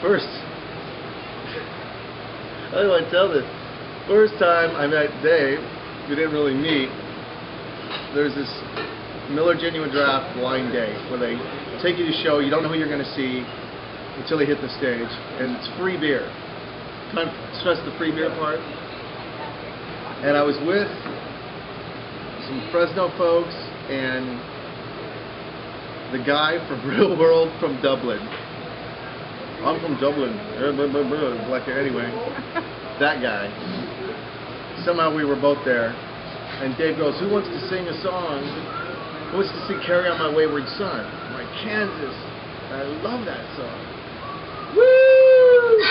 First, how do I tell this? First time I met Dave, we didn't really meet. There's this Miller Genuine Draft blind date where they take you to show, you don't know who you're going to see until they hit the stage, and it's free beer. Can I stress the free beer part? And I was with some Fresno folks and the guy from Real World from Dublin. I'm from Dublin. Like anyway, that guy. Somehow we were both there, and Dave goes, "Who wants to sing a song? Who wants to sing Carry On My Wayward Son?" I'm like, "Kansas. I love that song." Woo!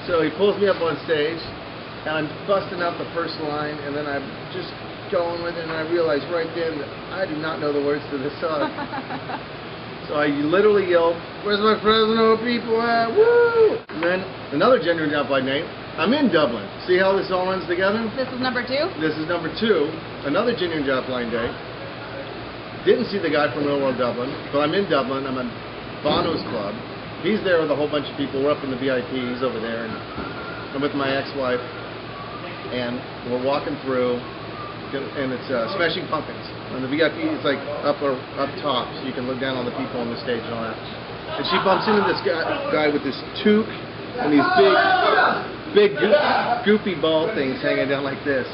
So he pulls me up on stage, and I'm busting out the first line, and then I'm just going with it, and I realized right then that I do not know the words to this song. So I literally yelled, "Where's my Fresno people at? Woo!" And then another Genuine Draft blind date. I'm in Dublin. See how this all runs together? This is number 2? This is number 2. Another Genuine Draft blind date. Didn't see the guy from Real World Dublin, but I'm in Dublin. I'm at Bono's club. He's there with a whole bunch of people. We're up in the VIP. He's over there. And I'm with my ex-wife. And we're walking through. And it's Smashing Pumpkins. And the VIP is like up top, so you can look down on the people on the stage and all that. And she bumps into this guy with this toque and these big goofy ball things hanging down like this.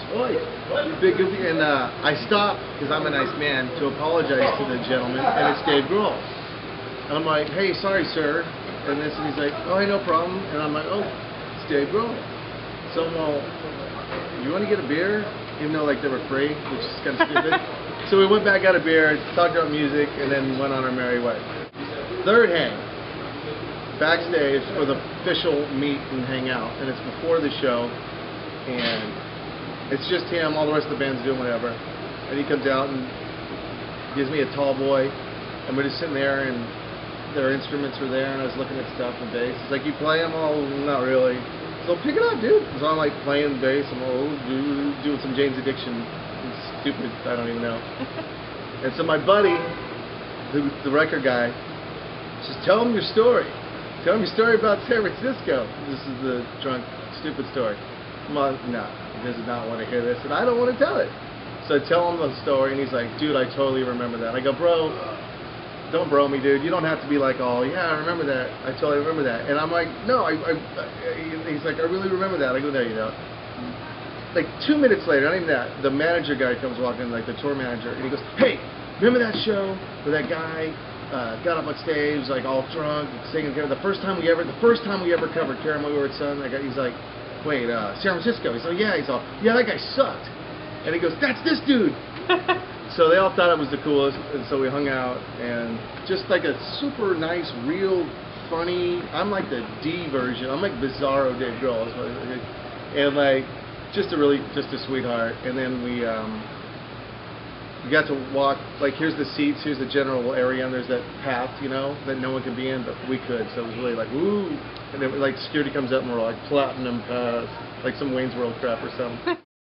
Big goofy. And I stop, because I'm a nice man, to apologize to the gentleman, and it's Dave Grohl. And I'm like, "Hey, sorry, sir." And he's like, "Oh, hey, no problem." And I'm like, "Oh, it's Dave Grohl." So I'm all, "You want to get a beer?" Even though like they were free, which is kind of stupid. So we went back, got a beer, talked about music, and then went on our merry way. Third hang, backstage for the official meet and hang out, and it's before the show, and it's just him, all the rest of the band's doing whatever, and he comes out and gives me a tall boy, and we're just sitting there, and their instruments were there, and I was looking at stuff and bass. He's like, "You play them?" "Oh, not really." "So pick it up, dude." So I'm like playing bass, I'm doing some Jane's Addiction. It's stupid, I don't even know. And so my buddy, the record guy, says, "Tell him your story. Tell him your story about San Francisco." This is the drunk, stupid story. No, he does not want to hear this, and I don't want to tell it. So I tell him the story, and he's like, "Dude, I totally remember that." I go, "Bro, don't bro me, dude. You don't have to be like, oh, yeah, I remember that. I totally remember that." And I'm like, "No, he's like, "I really remember that." I go, "There you go." Like 2 minutes later, not even that, the manager guy comes walking in, like the tour manager, and he goes, "Hey, remember that show where that guy got up on stage, like all drunk, singing? The first time we ever covered Carry On My Wayward Son." He's like, "Wait, San Francisco?" He's like, "Yeah." He's all, "Yeah, that guy sucked." And he goes, "That's this dude." So they all thought it was the coolest, and so we hung out, and just like a super nice, real funny. I'm like the D version. I'm like Bizarro Dave Grohl, and like just a sweetheart. And then we got to walk. Like, here's the seats, here's the general area, and there's that path, you know, that no one could be in, but we could. So it was really like woo. And then like security comes up, and we're like platinum pass, like some Wayne's World crap or something.